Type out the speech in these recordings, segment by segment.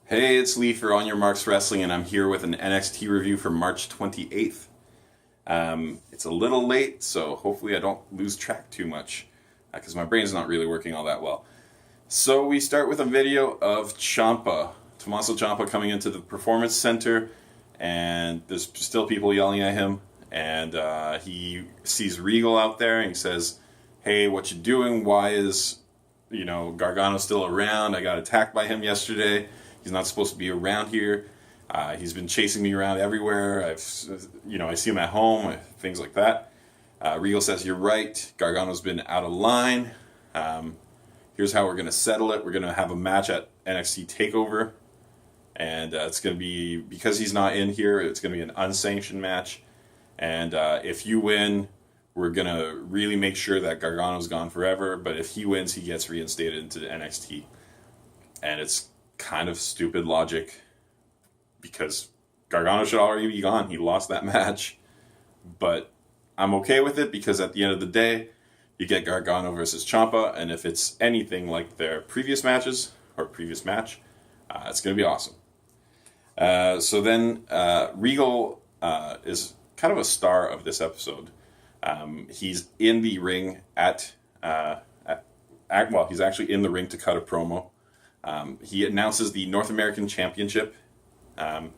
Hey, it's Lee for On Your Marks Wrestling, and I'm here with an NXT review for March 28th. It's a little late, so hopefully I don't lose track too much, because my brain's not really working all that well. So we start with a video of Ciampa, Tommaso Ciampa coming into the Performance Center, and there's still people yelling at him, and he sees Regal out there, and he says, "Hey, what you doing? Why is, Gargano still around? I got attacked by him yesterday. He's not supposed to be around here. He's been chasing me around everywhere. I see him at home, things like that." Regal says, "You're right. Gargano's been out of line. Here's how we're going to settle it. We're going to have a match at NXT takeover. And it's going to be, because he's not in here, it's going to be an unsanctioned match. And if you win, we're going to really make sure that Gargano's gone forever. But if he wins, he gets reinstated into the NXT." And it's kind of stupid logic, because Gargano should already be gone. He lost that match. But I'm okay with it, because at the end of the day, you get Gargano versus Ciampa, and if it's anything like their previous matches, or previous match, it's going to be awesome. So then Regal is kind of a star of this episode. He's in the ring he's actually in the ring to cut a promo. He announces the North American Championship, a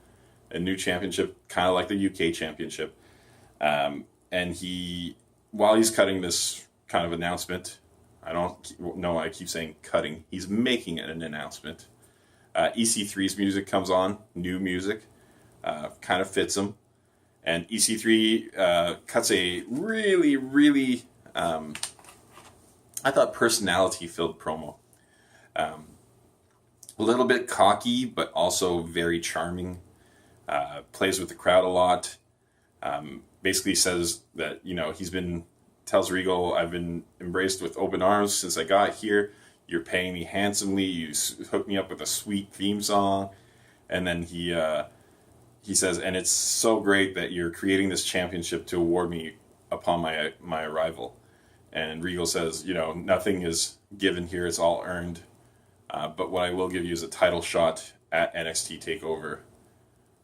new championship, kind of like the UK Championship. And while he's cutting this kind of announcement, I don't know why I keep saying cutting, he's making an announcement. EC3's music comes on, new music, kind of fits him. And EC3 cuts a really, really, I thought, personality-filled promo. A little bit cocky, but also very charming. Plays with the crowd a lot. Basically says that, tells Regal, "I've been embraced with open arms since I got here. You're paying me handsomely. You hooked me up with a sweet theme song." And then he says, "And it's so great that you're creating this championship to award me upon my arrival." And Regal says, "Nothing is given here. It's all earned. But what I will give you is a title shot at NXT takeover,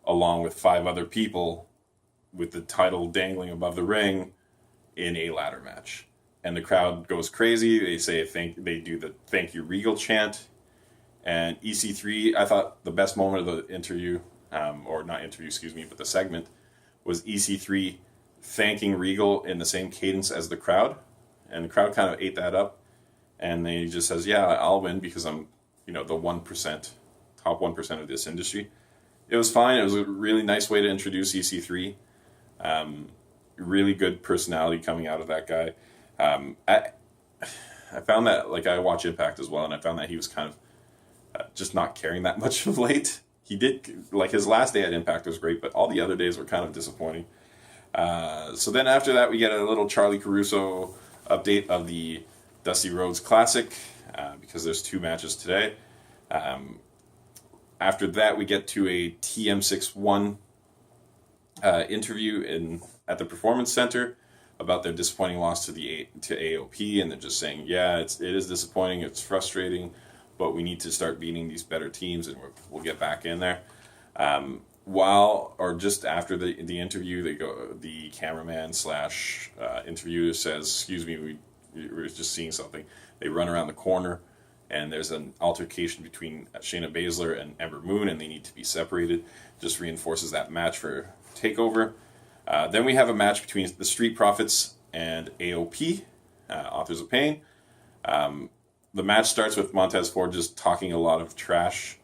along with 5 other people with the title dangling above the ring in a ladder match." And the crowd goes crazy. They say they do the "Thank you, Regal" chant. And EC3, I thought the best moment of the interview, or not interview, but the segment, was EC3 thanking Regal in the same cadence as the crowd. And the crowd kind of ate that up. And he just says, "Yeah, I'll win because I'm, the 1%, top 1% of this industry." It was fine. It was a really nice way to introduce EC3. Really good personality coming out of that guy. I found that, I watch Impact as well, and I found that he was kind of just not caring that much of late. He did, his last day at Impact was great, but all the other days were kind of disappointing. So then after that, we get a little Charlie Caruso update of the Dusty Rhodes Classic, because there's 2 matches today. After that, we get to a TM61 interview at the Performance Center about their disappointing loss to AOP, and they're just saying, "Yeah, it is disappointing, it's frustrating, but we need to start beating these better teams, and we'll get back in there." Just after the interview, the cameraman / interviewer says, "Excuse me, we're just seeing something." They run around the corner, and there's an altercation between Shayna Baszler and Ember Moon, and they need to be separated. Just reinforces that match for takeover. Then we have a match between the Street Profits and AOP, Authors of Pain. The match starts with Montez Ford just talking a lot of trash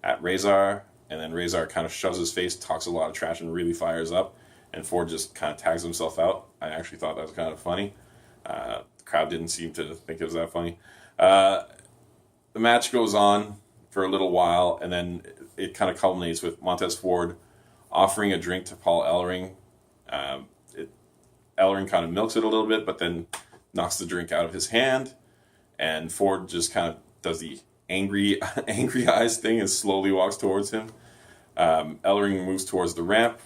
at Razor, and then Razor kind of shoves his face, talks a lot of trash, and really fires up, and Ford just kind of tags himself out. I actually thought that was kind of funny. The crowd didn't seem to think it was that funny. The match goes on for a little while, and then it kind of culminates with Montez Ford offering a drink to Paul Ellering. Ellering kind of milks it a little bit, but then knocks the drink out of his hand, and Ford just kind of does the angry eyes thing and slowly walks towards him. Ellering moves towards the ramp,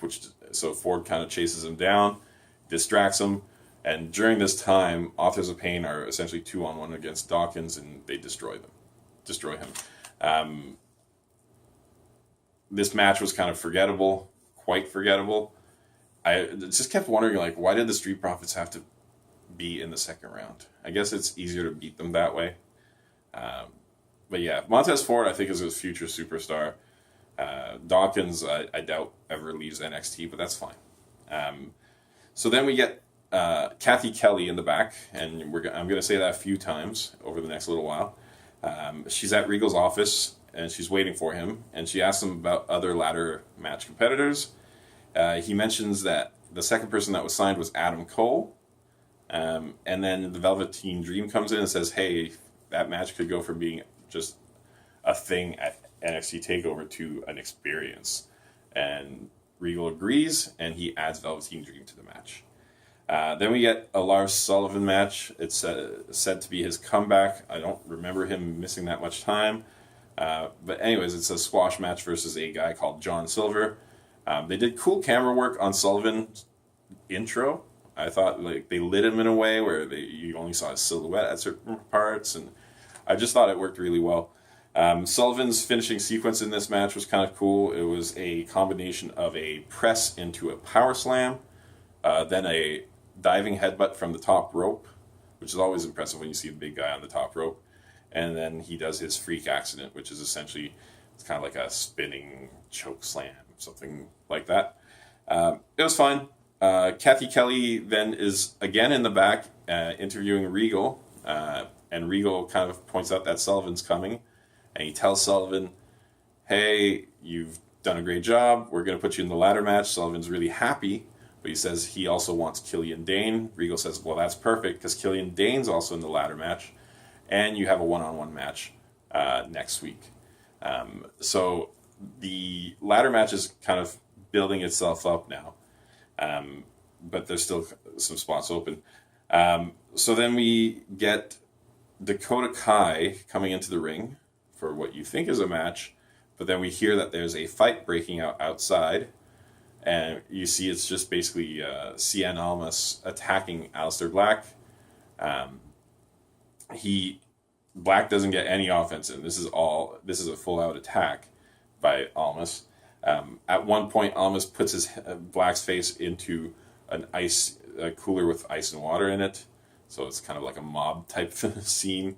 so Ford kind of chases him down, distracts him, and during this time, Authors of Pain are essentially 2-on-1 against Dawkins, and they destroy him. this match was kind of forgettable, quite forgettable. I just kept wondering, like, why did the Street Profits have to be in the second round? I guess it's easier to beat them that way. But yeah, Montez Ford, I think, is a future superstar. Dawkins, I doubt ever leaves NXT, but that's fine. So then we get Kathy Kelly in the back, and I'm going to say that a few times over the next little while. She's at Regal's office, and she's waiting for him, and she asks him about other ladder match competitors. He mentions that the second person that was signed was Adam Cole, and then the Velveteen Dream comes in and says, hey, that match could go from being just a thing at NXT TakeOver to an experience. And Regal agrees, and he adds Velveteen Dream to the match. Then we get a Lars Sullivan match. It's said to be his comeback. I don't remember him missing that much time. But anyways, it's a squash match versus a guy called John Silver. They did cool camera work on Sullivan's intro. I thought like they lit him in a way where you only saw his silhouette at certain parts, and I just thought it worked really well. Sullivan's finishing sequence in this match was kind of cool. It was a combination of a press into a power slam, then a diving headbutt from the top rope, which is always impressive when you see a big guy on the top rope, and then he does his freak accident, which is essentially, it's kind of like a spinning choke slam, something like that. It was fun. Kathy Kelly then is again in the back interviewing Regal, and Regal kind of points out that Sullivan's coming, and he tells Sullivan, hey, you've done a great job, we're going to put you in the ladder match. Sullivan's really happy, but he says he also wants Killian Dane. Regal says, well, that's perfect, because Killian Dane's also in the ladder match, and you have a one-on-one match next week. So the ladder match is kind of building itself up now, but there's still some spots open. So then we get Dakota Kai coming into the ring for what you think is a match, but then we hear that there's a fight breaking out outside, and you see it's just basically Cien Almas attacking Aleister Black. Black doesn't get any offense in. This is a full-out attack by Almas. At one point, Almas puts his Black's face into a cooler with ice and water in it, so it's kind of like a mob type scene.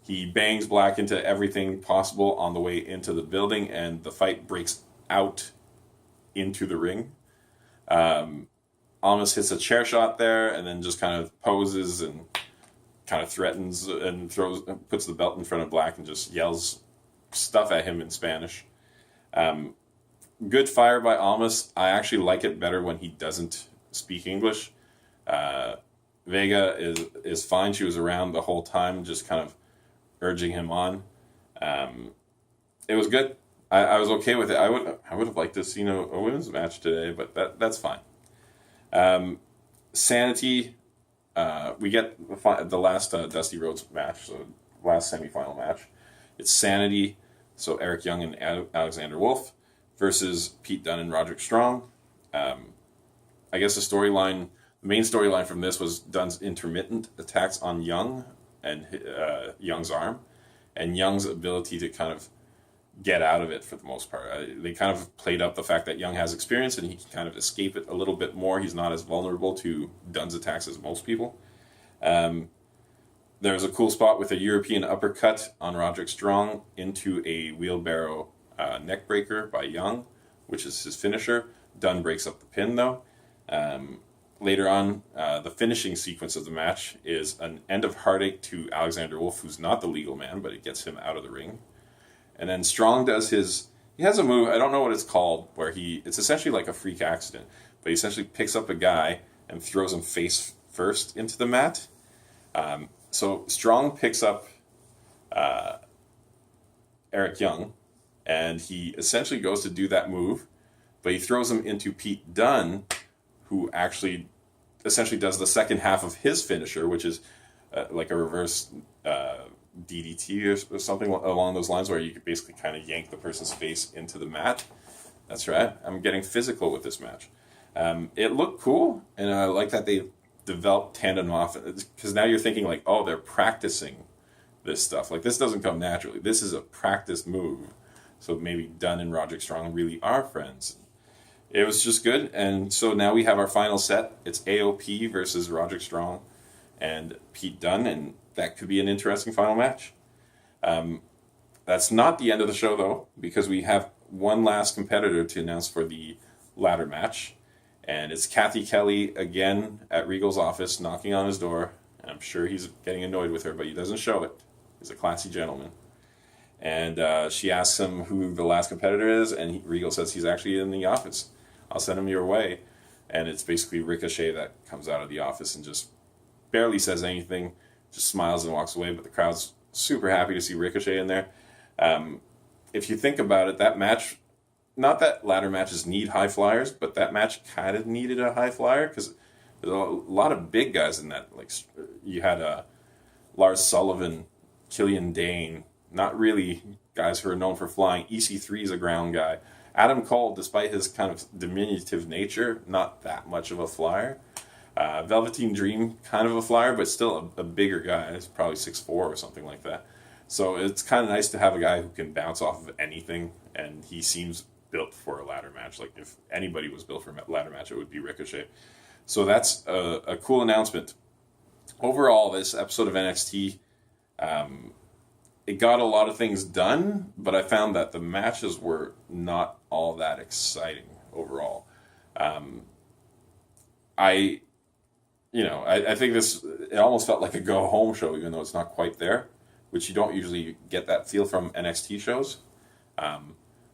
He bangs Black into everything possible on the way into the building, and the fight breaks out into the ring. Almas hits a chair shot there, and then just kind of poses and kind of threatens and puts the belt in front of Black and just yells stuff at him in Spanish. Good fire by Almas. I actually like it better when he doesn't speak English. Vega is fine. She was around the whole time, just kind of urging him on. It was good. I was okay with it. I would have liked to have seen a women's match today, but that's fine. Sanity. We get the last Dusty Rhodes match, so last semifinal match. It's Sanity, so Eric Young and Alexander Wolf versus Pete Dunne and Roderick Strong. I guess the main storyline from this was Dunne's intermittent attacks on Young and Young's arm, and Young's ability to kind of get out of it for the most part. They kind of played up the fact that Young has experience and he can kind of escape it a little bit more. He's not as vulnerable to Dunne's attacks as most people. There was a cool spot with a European uppercut on Roderick Strong into a wheelbarrow neck breaker by Young, which is his finisher. Dunne breaks up the pin though. Later on, the finishing sequence of the match is an end of heartache to Alexander Wolf, who's not the legal man, but it gets him out of the ring. And then Strong does he has a move, I don't know what it's called, where it's essentially like a freak accident, but he essentially picks up a guy and throws him face first into the mat. So Strong picks up Eric Young, and he essentially goes to do that move, but he throws him into Pete Dunne, who actually essentially does the second half of his finisher, which is like a reverse DDT or something along those lines, where you could basically kind of yank the person's face into the mat. That's right. I'm getting physical with this match. It looked cool, and I like that they developed tandem off, because now you're thinking like, oh, they're practicing this stuff. Like, this doesn't come naturally. This is a practice move So maybe Dunn and Roderick Strong really are friends. It was just good. And so now we have our final set. It's AOP versus Roderick Strong and Pete Dunne, and that could be an interesting final match. That's not the end of the show, though, because we have one last competitor to announce for the ladder match. And it's Kathy Kelly again at Regal's office, knocking on his door. And I'm sure he's getting annoyed with her, but he doesn't show it. He's a classy gentleman. And she asks him who the last competitor is, and Regal says he's actually in the office. I'll send him your way. And it's basically Ricochet that comes out of the office and just barely says anything, just smiles and walks away. But the crowd's super happy to see Ricochet in there. If you think about it, that match, not that ladder matches need high flyers, but that match kind of needed a high flyer because there's a lot of big guys in that. Like you had Lars Sullivan, Killian Dane, not really guys who are known for flying. EC3 is a ground guy. Adam Cole, despite his kind of diminutive nature, not that much of a flyer. Velveteen Dream, kind of a flyer, but still a bigger guy. He's probably 6'4" or something like that. So it's kind of nice to have a guy who can bounce off of anything, and he seems built for a ladder match. Like if anybody was built for a ladder match, it would be Ricochet. So that's a cool announcement. Overall, this episode of NXT, it got a lot of things done, but I found that the matches were not all that exciting overall. I think it almost felt like a go-home show, even though it's not quite there, which you don't usually get that feel from NXT shows. I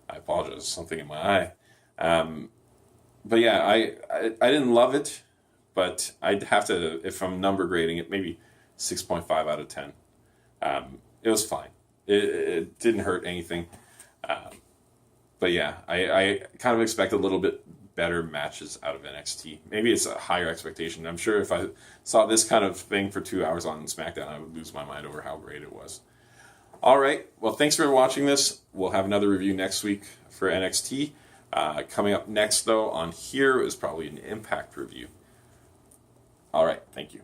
apologize, something in my eye. But yeah, I didn't love it, but I'd have to, if I'm number grading it, maybe 6.5 out of 10. It was fine. It didn't hurt anything. But yeah, I kind of expect a little bit better matches out of NXT. Maybe it's a higher expectation. I'm sure if I saw this kind of thing for 2 hours on SmackDown, I would lose my mind over how great it was. All right. Well, thanks for watching this. We'll have another review next week for NXT. Coming up next, though, on here is probably an Impact review. All right. Thank you.